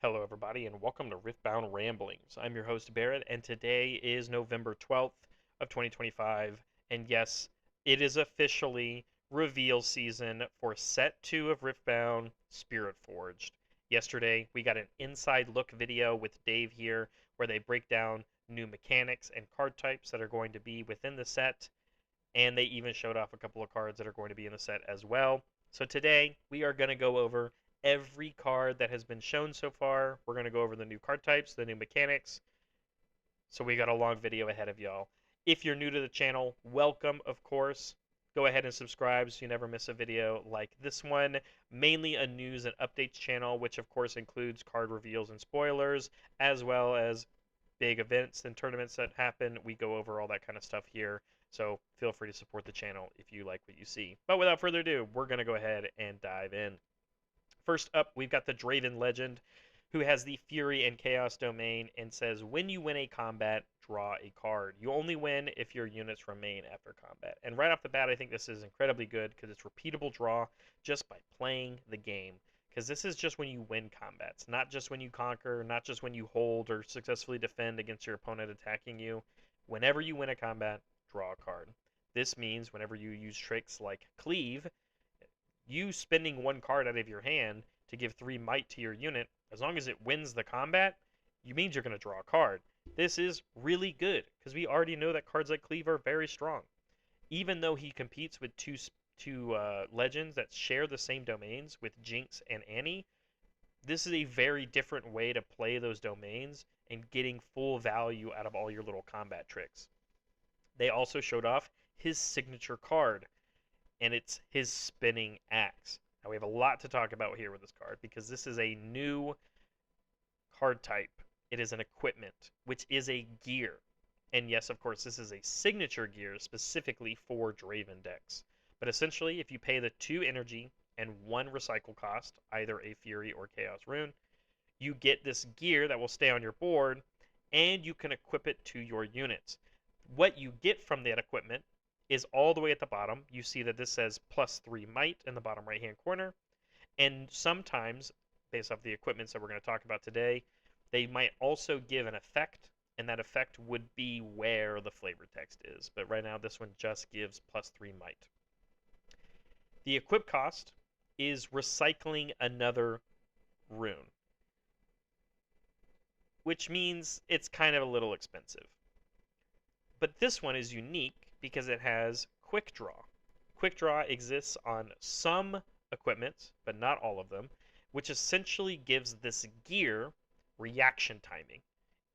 Hello, everybody, and welcome to Riftboundramblings. I'm your host, Barrett, and today is November 12th of 2025. And yes, it is officially reveal season for Set 2 of Riftbound, Spiritforged. Yesterday, we got an inside look video with Dave here where they break down new mechanics and card types that are going to be within the set, and they even showed off a couple of cards that are going to be in the set as well. So today, we are going to go over every card that has been shown so far. We're going to go over the new card types, the new mechanics. So we got a long video ahead of y'all. If you're new to the channel, welcome, of course. Go ahead and subscribe so you never miss a video like this one. Mainly a news and updates channel, which of course includes card reveals and spoilers, as well as big events and tournaments that happen. We go over all that kind of stuff here. So feel free to support the channel if you like what you see. But without further ado, we're going to go ahead and dive in. First up, we've got the Draven Legend, who has the Fury and Chaos domain and says, when you win a combat, draw a card. You only win if your units remain after combat. And right off the bat, I think this is incredibly good because it's repeatable draw just by playing the game. Because this is just when you win combats, not just when you conquer, not just when you hold or successfully defend against your opponent attacking you. Whenever you win a combat, draw a card. This means whenever you use tricks like Cleave, you spending one card out of your hand to give 3 might to your unit, as long as it wins the combat, you means you're going to draw a card. This is really good, because we already know that cards like Cleave are very strong. Even though he competes with two legends that share the same domains with Jinx and Annie, this is a very different way to play those domains and getting full value out of all your little combat tricks. They also showed off his signature card, and it's his spinning axe. Now we have a lot to talk about here with this card because this is a new card type. It is an equipment, which is a gear. And yes, of course, this is a signature gear specifically for Draven decks. But essentially, if you pay the 2 energy and 1 recycle cost, either a Fury or Chaos Rune, you get this gear that will stay on your board, and you can equip it to your units. What you get from that equipment is all the way at the bottom. You see that this says +3 might in the bottom right hand corner. And sometimes, based off the equipments that we're going to talk about today, they might also give an effect, and that effect would be where the flavor text is. But right now, this one just gives +3 might. The equip cost is recycling another rune, which means it's kind of a little expensive. But this one is unique because it has quick draw. Quick draw exists on some equipment, but not all of them, which essentially gives this gear reaction timing.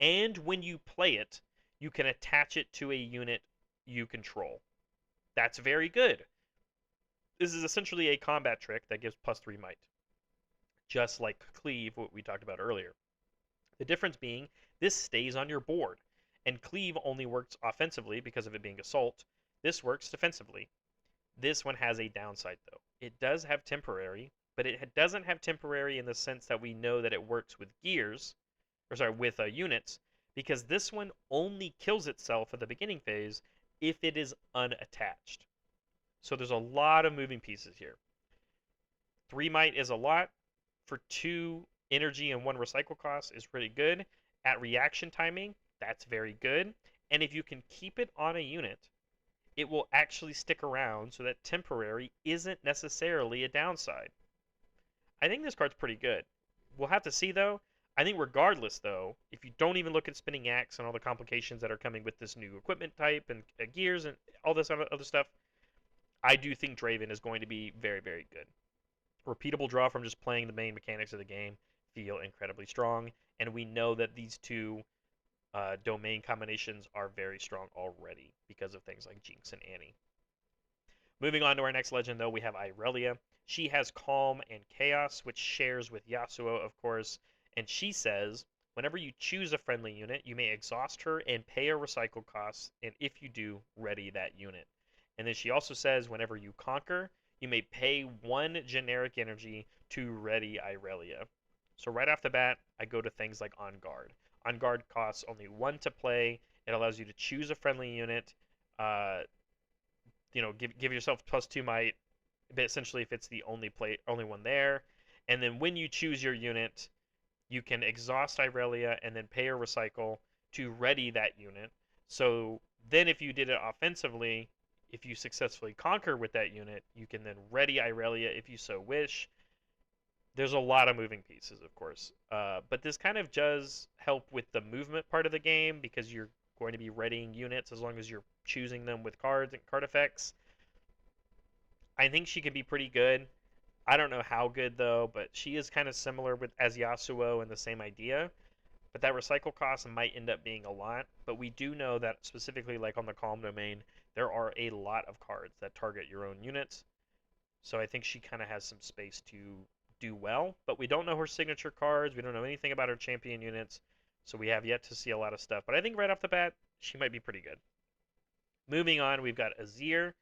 And when you play it, you can attach it to a unit you control. That's very good. This is essentially a combat trick that gives +3 might, just like Cleave, what we talked about earlier. The difference being, this stays on your board, and Cleave only works offensively because of it being Assault. This works defensively. This one has a downside, though. It does have temporary, but it doesn't have temporary in the sense that we know that it works with gears, or sorry, with units, because this one only kills itself at the beginning phase if it is unattached. So there's a lot of moving pieces here. 3 might is a lot. For 2 energy and 1 recycle cost is pretty good. At reaction timing, that's very good. And if you can keep it on a unit, it will actually stick around so that temporary isn't necessarily a downside. I think this card's pretty good. We'll have to see, though. I think regardless, though, if you don't even look at Spinning Axe and all the complications that are coming with this new equipment type and gears and all this other stuff, I do think Draven is going to be very, very good. Repeatable draw from just playing the main mechanics of the game feel incredibly strong, and we know that these 2 domain combinations are very strong already because of things like Jinx and Annie. Moving on to our next legend, though, we have Irelia. She has Calm and Chaos, which shares with Yasuo, of course, and she says, whenever you choose a friendly unit, you may exhaust her and pay a recycle cost, and if you do, ready that unit. And then she also says, whenever you conquer, you may pay 1 generic energy to ready Irelia. So right off the bat, I go to things like On Guard. On Guard costs only 1 to play. It allows you to choose a friendly unit. Give yourself +2 might, but essentially if it's the only one there. And then when you choose your unit, you can exhaust Irelia and then pay a recycle to ready that unit. So then if you did it offensively, if you successfully conquer with that unit, you can then ready Irelia if you so wish. There's a lot of moving pieces, of course. But this kind of does help with the movement part of the game because you're going to be readying units as long as you're choosing them with cards and card effects. I think she could be pretty good. I don't know how good though, but she is kind of similar with as Yasuo in the same idea. But that recycle cost might end up being a lot. But we do know that specifically, like on the Calm domain, there are a lot of cards that target your own units. So I think she kind of has some space to do well. But we don't know her signature cards. We don't know anything about her champion units. So we have yet to see a lot of stuff. But I think right off the bat, she might be pretty good. Moving on, we've got Azir.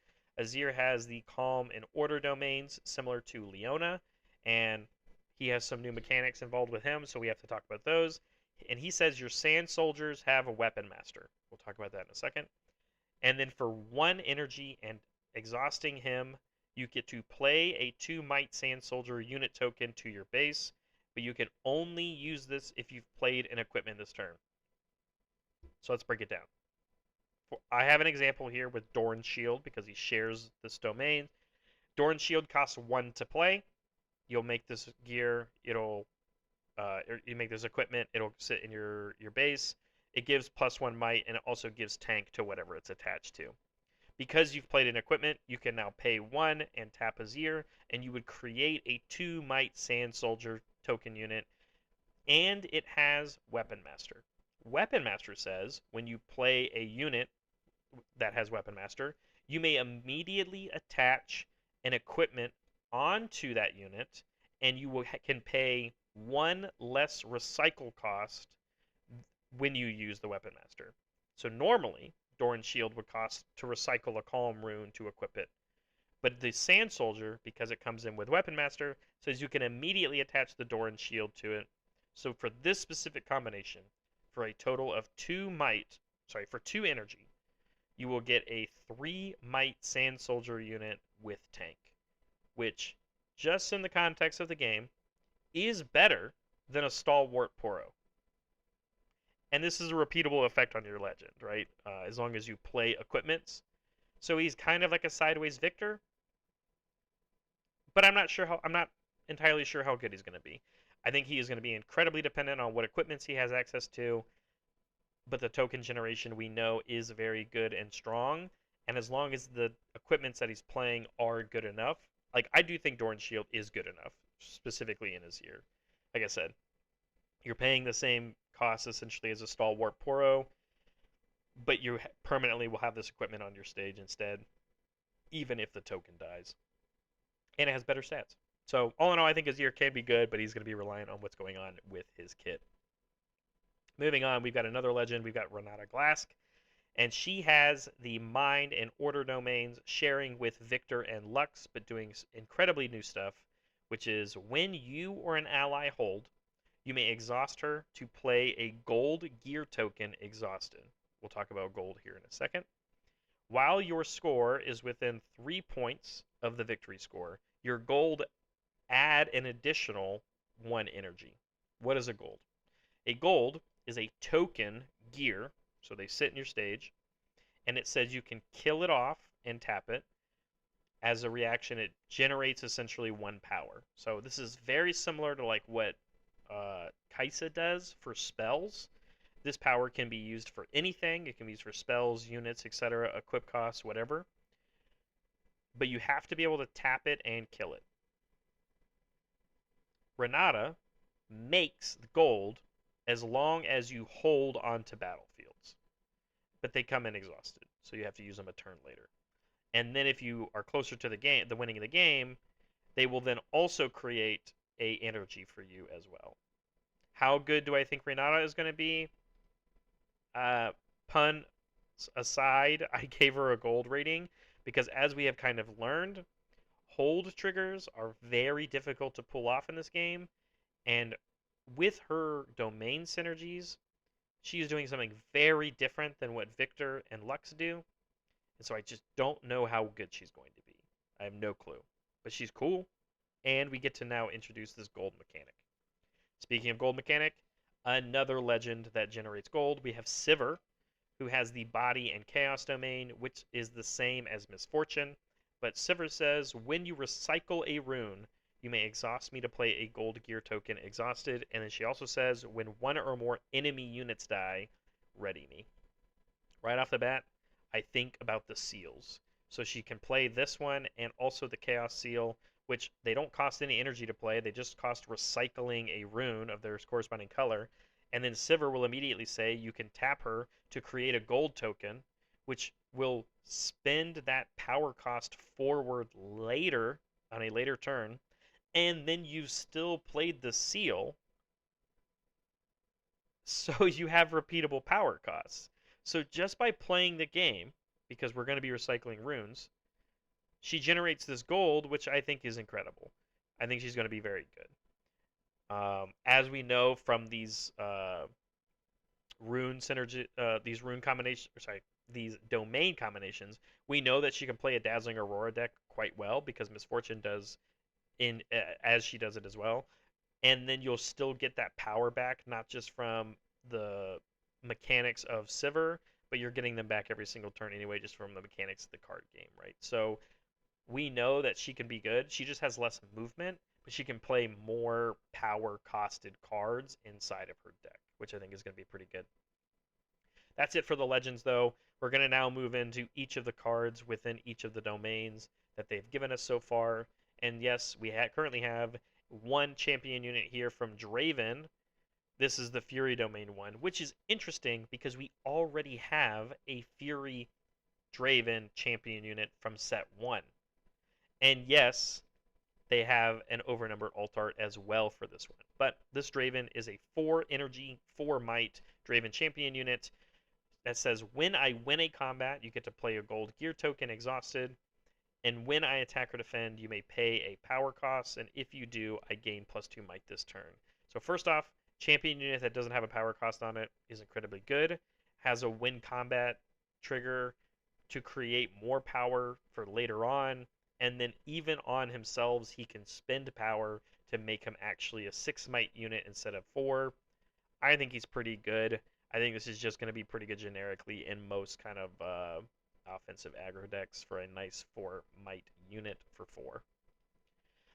Azir has the Calm and Order domains, similar to Leona, and he has some new mechanics involved with him, so we have to talk about those. And he says your Sand Soldiers have a Weapon Master. We'll talk about that in a second. And then for 1 energy and exhausting him, you get to play a 2 Might Sand Soldier unit token to your base, but you can only use this if you've played an equipment this turn. So let's break it down. I have an example here with Doran's Shield because he shares this domain. Doran's Shield costs 1 to play. You'll make this gear. You make this equipment. It'll sit in your base. It gives +1 might, and it also gives tank to whatever it's attached to. Because you've played an equipment, you can now pay 1 and tap Azir, and you would create a 2 might Sand Soldier token unit, and it has Weapon Master. Weapon Master says when you play a unit that has Weapon Master, you may immediately attach an equipment onto that unit, and you can pay 1 less recycle cost when you use the Weapon Master. So normally, Doran's Shield would cost to recycle a Calm rune to equip it. But the Sand Soldier, because it comes in with Weapon Master, says you can immediately attach the Doran's Shield to it. So for this specific combination, for a total of 2 energy, you will get a 3 Might Sand Soldier unit with tank, which, just in the context of the game, is better than a Stalwart Poro. And this is a repeatable effect on your legend, right? As long as you play equipments. So he's kind of like a sideways Victor, but I'm not entirely sure how good he's going to be. I think he is going to be incredibly dependent on what equipments he has access to, but the token generation we know is very good and strong. And as long as the equipments that he's playing are good enough, like I do think Doran's Shield is good enough, specifically in his year. Like I said, you're paying the same cost essentially as a Stalwart Poro, but you permanently will have this equipment on your stage instead, even if the token dies. And it has better stats. So all in all, I think his year can be good, but he's going to be reliant on what's going on with his kit. Moving on, we've got another legend. We've got Renata Glask, and she has the Mind and Order domains, sharing with Victor and Lux, but doing incredibly new stuff, which is when you or an ally hold, you may exhaust her to play a gold gear token exhausted. We'll talk about gold here in a second. While your score is within 3 points of the victory score, your gold add an additional 1 energy. What is a gold? A gold is a token gear, so they sit in your stage, and it says you can kill it off and tap it. As a reaction, it generates essentially 1 power. So this is very similar to like what Kaisa does for spells. This power can be used for anything. It can be used for spells, units, etc., equip costs, whatever. But you have to be able to tap it and kill it. Renata makes gold as long as you hold onto battlefields. But they come in exhausted, so you have to use them a turn later. And then if you are closer to the winning of the game, they will then also create a energy for you as well. How good do I think Renata is going to be? Pun aside, I gave her a gold rating because as we have kind of learned, hold triggers are very difficult to pull off in this game, and with her domain synergies, she is doing something very different than what Victor and Lux do, and so I just don't know how good she's going to be. I have no clue, but she's cool, and we get to now introduce this gold mechanic. Speaking of gold mechanic, another legend that generates gold, we have Sivir, who has the body and chaos domain, which is the same as Misfortune. But Sivir says, when you recycle a rune, you may exhaust me to play a gold gear token exhausted. And then she also says, when one or more enemy units die, ready me. Right off the bat, I think about the seals. So she can play this one and also the Chaos Seal, which they don't cost any energy to play. They just cost recycling a rune of their corresponding color. And then Sivir will immediately say you can tap her to create a gold token, which will spend that power cost forward later on a later turn. And then you've still played the seal, so you have repeatable power costs. So just by playing the game, because we're going to be recycling runes, she generates this gold, which I think is incredible. I think she's going to be very good. As we know from these rune synergy, these rune combinations, sorry, these domain combinations, we know that she can play a Dazzling Aurora deck quite well because Misfortune does in as she does it as well. And then you'll still get that power back, not just from the mechanics of Sivir, but you're getting them back every single turn anyway, just from the mechanics of the card game, right? So we know that she can be good. She just has less movement, but she can play more power costed cards inside of her deck, which I think is going to be pretty good. That's it for the legends, though. We're going to now move into each of the cards within each of the domains that they've given us so far. And yes, we currently have one champion unit here from Draven. This is the Fury domain one, which is interesting because we already have a Fury Draven champion unit from set 1. And yes, they have an overnumbered alt art as well for this one. But this Draven is a 4 energy, 4 might Draven champion unit that says when I win a combat, you get to play a gold gear token exhausted. And when I attack or defend, you may pay a power cost. And if you do, I gain +2 might this turn. So first off, champion unit that doesn't have a power cost on it is incredibly good. Has a win combat trigger to create more power for later on. And then even on himself, he can spend power to make him actually a 6 might unit instead of 4. I think he's pretty good. I think this is just going to be pretty good generically in most kind of offensive aggro decks for a nice 4 might unit for 4.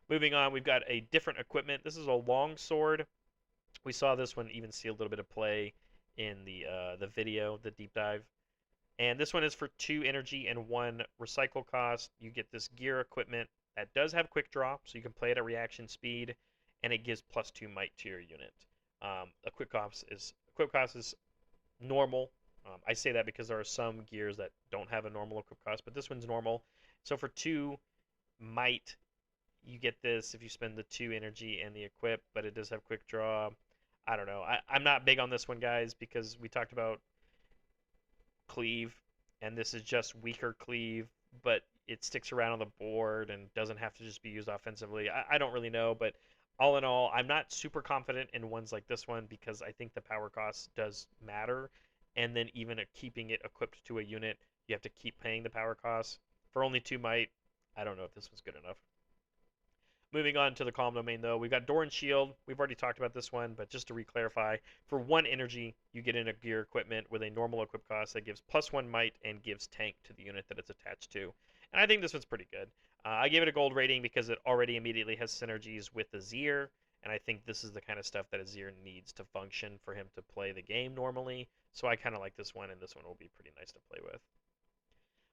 Moving on, we've got a different equipment. This is a long sword. We saw this one even see a little bit of play in the video, the deep dive. And this one is for 2 energy and 1 recycle cost. You get this gear equipment that does have quick draw, so you can play it at reaction speed, and it gives +2 might to your unit. A quick cost is normal. I say that because there are some gears that don't have a normal equip cost, but this one's normal. So for 2 might, you get this if you spend the 2 energy and the equip, but it does have quick draw. I don't know. I'm not big on this one, guys, because we talked about cleave, and this is just weaker cleave, but it sticks around on the board and doesn't have to just be used offensively. I don't really know, but all in all, I'm not super confident in ones like this one because I think the power cost does matter, and then even keeping it equipped to a unit, you have to keep paying the power cost. For only 2 might, I don't know if this one's good enough. Moving on to the Calm Domain, though, we've got Doran's Shield. We've already talked about this one, but just to re-clarify, for 1 energy, you get in a gear equipment with a normal equip cost that gives +1 might and gives tank to the unit that it's attached to. And I think this one's pretty good. I gave it a gold rating because it already immediately has synergies with Azir, and I think this is the kind of stuff that Azir needs to function for him to play the game normally. So I kind of like this one, and this one will be pretty nice to play with.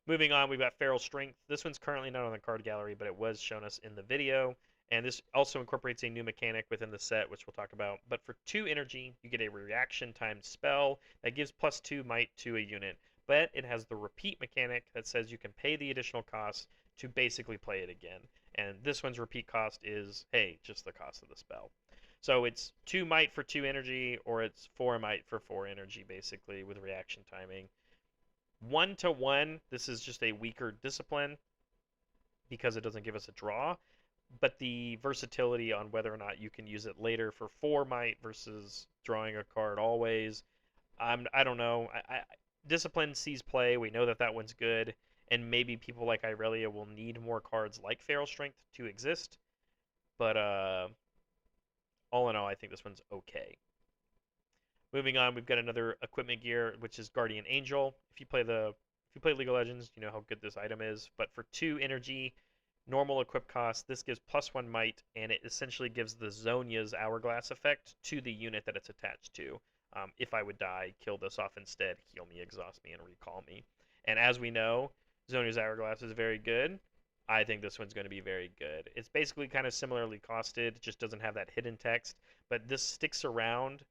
Moving on, we've got Feral Strength. This one's currently not on the card gallery, but it was shown us in the video. And this also incorporates a new mechanic within the set, which we'll talk about. But for 2 energy, you get a reaction timed spell that gives +2 might to a unit. But it has the repeat mechanic that says you can pay the additional cost to basically play it again. And this one's repeat cost is, hey, just the cost of the spell. So it's 2 might for 2 energy, or it's 4 might for 4 energy, basically, with reaction timing. 1-to-1, this is just a weaker discipline because it doesn't give us a draw, but the versatility on whether or not you can use it later for 4 might versus drawing a card always, I don't know. Discipline sees play. We know that that one's good, and maybe people like Irelia will need more cards like Feral Strength to exist, but all in all, I think this one's okay. Moving on, we've got another equipment gear, which is Guardian Angel. If you play League of Legends, you know how good this item is. But for 2 energy, normal equip cost, this gives +1 might, and it essentially gives the Zhonya's Hourglass effect to the unit that it's attached to. If I would die, kill this off instead, heal me, exhaust me, and recall me. And as we know, Zhonya's Hourglass is very good. I think this one's going to be very good. It's basically kind of similarly costed, just doesn't have that hidden text, but this sticks around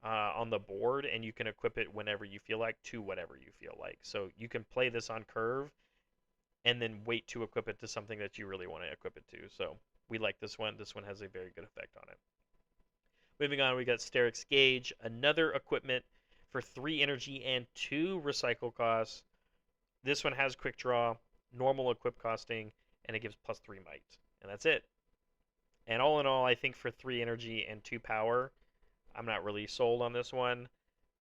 on the board, and you can equip it whenever you feel like to whatever you feel like. So you can play this on curve and then wait to equip it to something that you really want to equip it to. So we like this one. This one has a very good effect on it. Moving on, we got Sterix Gauge, another equipment for 3 energy and 2 recycle costs. This one has quick draw, normal equip costing, and it gives +3 might. And that's it. And all in all, I think for 3 energy and 2 power, I'm not really sold on this one.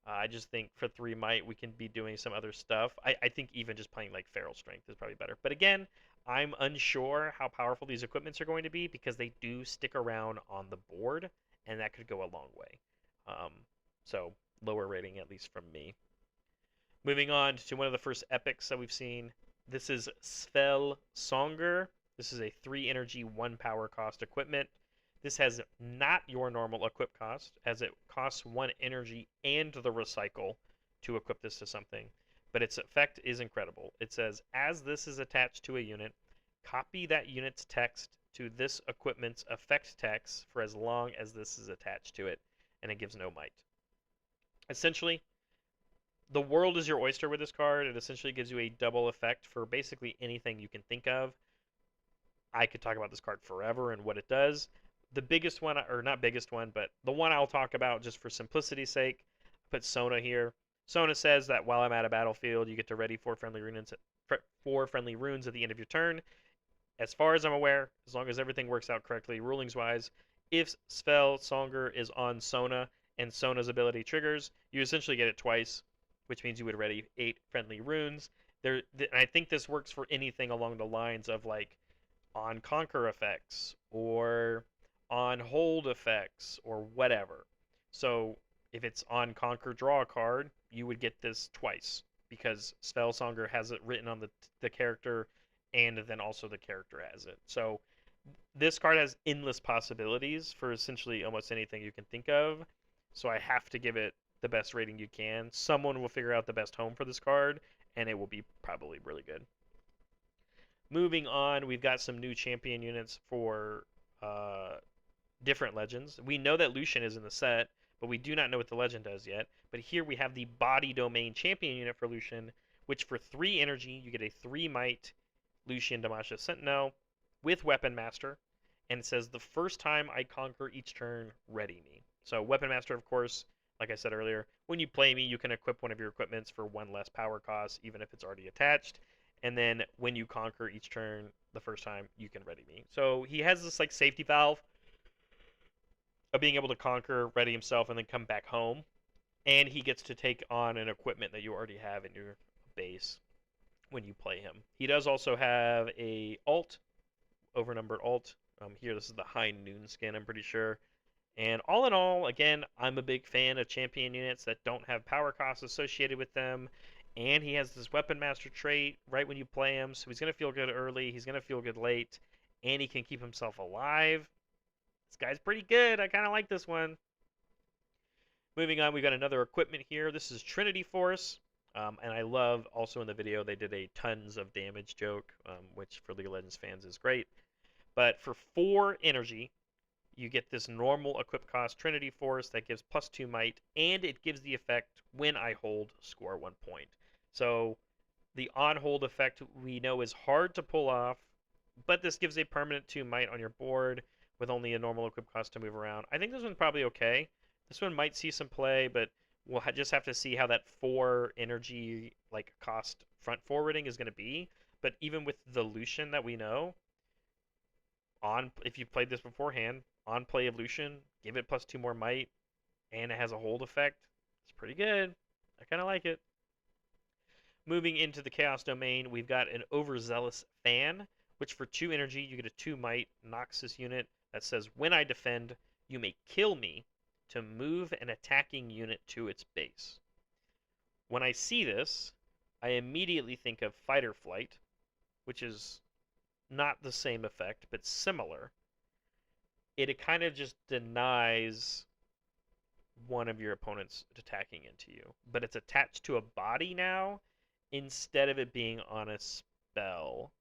I just think for 3 might, we can be doing some other stuff. I think even just playing like Feral Strength is probably better. But again, I'm unsure how powerful these equipments are going to be because they do stick around on the board, and that could go a long way. Um, so lower rating, at least from me. Moving on to one of the first epics that we've seen. This is Svellsånger. This is a 3 energy, 1 power cost equipment. This has not your normal equip cost, as it costs 1 energy and the recycle to equip this to something. But its effect is incredible. It says, as this is attached to a unit, copy that unit's text to this equipment's effect text for as long as this is attached to it, and it gives no might. Essentially, the world is your oyster with this card. It essentially gives you a double effect for basically anything you can think of. I could talk about this card forever and what it does. The biggest one, or not biggest one, but the one I'll talk about just for simplicity's sake, I put Sona here. Sona says that while I'm at a battlefield, you get to ready 4 friendly runes at the end of your turn. As far as I'm aware, as long as everything works out correctly rulings-wise, if Svellsånger is on Sona and Sona's ability triggers, you essentially get it twice, which means you would ready 8 friendly runes. I think this works for anything along the lines of like on conquer effects or on hold effects or whatever. So if it's on conquer draw a card, you would get this twice because Svellsånger has it written on the character and then also the character has it. So this card has endless possibilities for essentially almost anything you can think of. So I have to give it the best rating you can. Someone will figure out the best home for this card, and it will be probably really good. Moving on, we've got some new champion units for different legends. We know that Lucian is in the set, but we do not know what the legend does yet. But here we have the Body Domain champion unit for Lucian, which for 3 energy, you get a 3 might Lucian Damasha Sentinel with Weapon Master. And it says, the first time I conquer each turn, ready me. So Weapon Master, of course, like I said earlier, when you play me, you can equip one of your equipments for 1 less power cost, even if it's already attached. And then when you conquer each turn, the first time, you can ready me. So he has this like safety valve of being able to conquer, ready himself, and then come back home. And he gets to take on an equipment that you already have in your base when you play him. He does also have a alt, overnumbered alt. Here, this is the High Noon skin, I'm pretty sure. And all in all, again, I'm a big fan of champion units that don't have power costs associated with them. And he has this Weapon Master trait right when you play him, so he's going to feel good early, he's going to feel good late, and he can keep himself alive. This guy's pretty good. I kind of like this one. Moving on, we've got another equipment here. This is Trinity Force. And I love, also in the video, they did a tons of damage joke, which for League of Legends fans is great. But for 4 energy, you get this normal equip cost Trinity Force that gives +2 might, and it gives the effect when I hold, score 1 point. So the on-hold effect we know is hard to pull off, but this gives a permanent 2 might on your board with only a normal equip cost to move around. I think this one's probably okay. This one might see some play, but we'll just have to see how that 4 energy like cost front forwarding is going to be. But even with the Lucian that we know, if you've played this beforehand, on play of Lucian, give it +2 more might, and it has a hold effect. It's pretty good. I kind of like it. Moving into the Chaos Domain, we've got an Overzealous Fan, which for 2 energy, you get a 2 might Noxus unit that says, when I defend, You may kill me to move an attacking unit to its base. When I see this, I immediately think of fight or flight, which is not the same effect, but similar. It kind of just denies one of your opponents attacking into you, but it's attached to a body now instead of it being on a spell,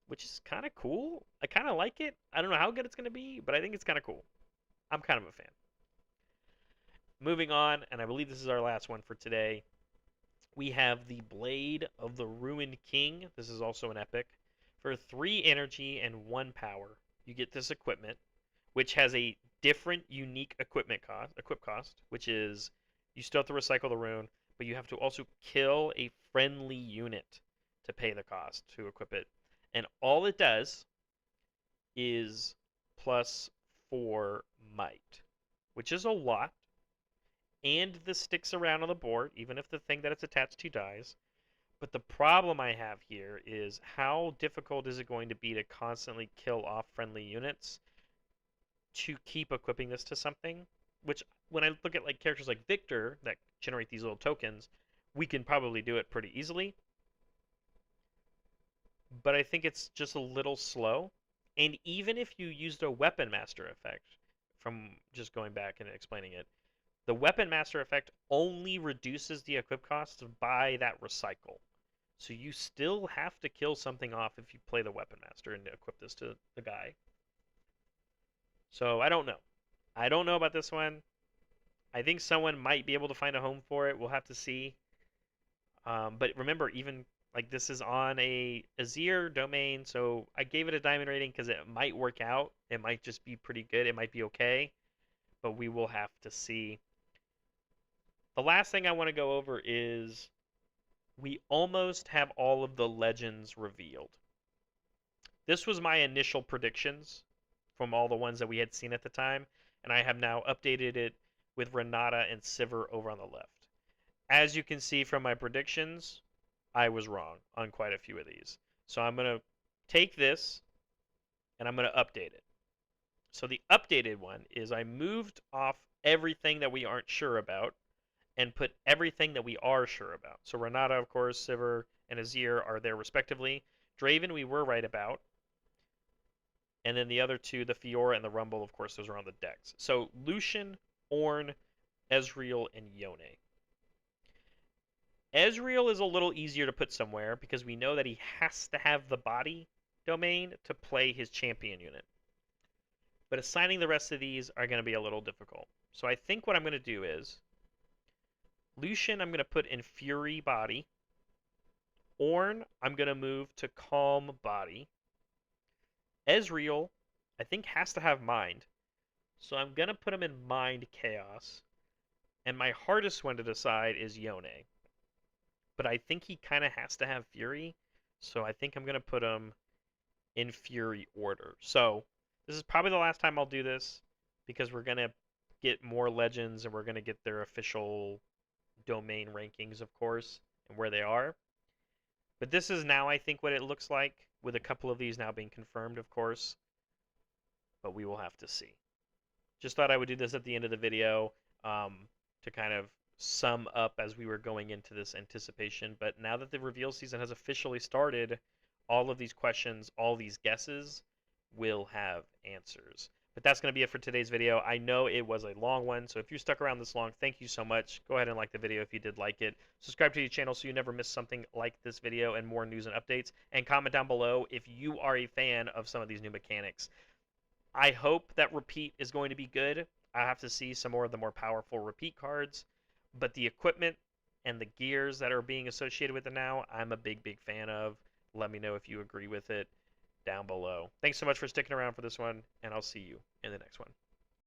which is kind of cool. I kind of like it. I don't know how good it's going to be, but I think it's kind of cool. I'm kind of a fan. Moving on, and I believe this is our last one for today, we have the Blade of the Ruined King. This is also an epic. For 3 energy and 1 power, you get this equipment, which has a different unique equip cost, which is you still have to recycle the rune, but you have to also kill a friendly unit to pay the cost to equip it. And all it does is +4 might, which is a lot. And this sticks around on the board, even if the thing that it's attached to dies. But the problem I have here is how difficult is it going to be to constantly kill off friendly units to keep equipping this to something? Which, when I look at like characters like Victor that generate these little tokens, we can probably do it pretty easily. But I think it's just a little slow. And even if you used a Weapon Master effect, from just going back and explaining it, the Weapon Master effect only reduces the equip cost by that recycle. So you still have to kill something off if you play the Weapon Master and equip this to the guy. So I don't know. I don't know about this one. I think someone might be able to find a home for it. We'll have to see. But remember, even like this is on a Azir domain, so I gave it a diamond rating because it might work out. It might just be pretty good. It might be okay. But we will have to see. The last thing I want to go over is we almost have all of the legends revealed. This was my initial predictions from all the ones that we had seen at the time, and I have now updated it with Renata and Sivir over on the left. As you can see from my predictions, I was wrong on quite a few of these. So I'm going to take this and I'm going to update it. So the updated one is I moved off everything that we aren't sure about and put everything that we are sure about. So Renata, of course, Sivir, and Azir are there respectively. Draven we were right about. And then the other two, the Fiora and the Rumble, of course, those are on the decks. So Lucian, Ornn, Ezreal, and Yone. Ezreal is a little easier to put somewhere because we know that he has to have the body domain to play his champion unit. But assigning the rest of these are going to be a little difficult. So I think what I'm going to do is Lucian I'm going to put in Fury body. Ornn I'm going to move to Calm body. Ezreal I think has to have Mind. So I'm going to put him in Mind Chaos. And my hardest one to decide is Yone. But I think he kind of has to have Fury. So I think I'm going to put him in Fury order. So this is probably the last time I'll do this because we're going to get more legends and we're going to get their official domain rankings, of course, and where they are. But this is now, I think, what it looks like, with a couple of these now being confirmed, of course. But we will have to see. Just thought I would do this at the end of the video to kind of sum up as we were going into this anticipation. But now that the reveal season has officially started, all of these questions, all these guesses will have answers. But that's going to be it for today's video. I know it was a long one, so if you stuck around this long, thank you so much. Go ahead and like the video if you did like it. Subscribe to the channel so you never miss something like this video and more news and updates. And comment down below if you are a fan of some of these new mechanics. I hope that repeat is going to be good. I have to see some more of the more powerful repeat cards. But the equipment and the gears that are being associated with it now, I'm a big, big fan of. Let me know if you agree with it down below. Thanks so much for sticking around for this one, and I'll see you in the next one.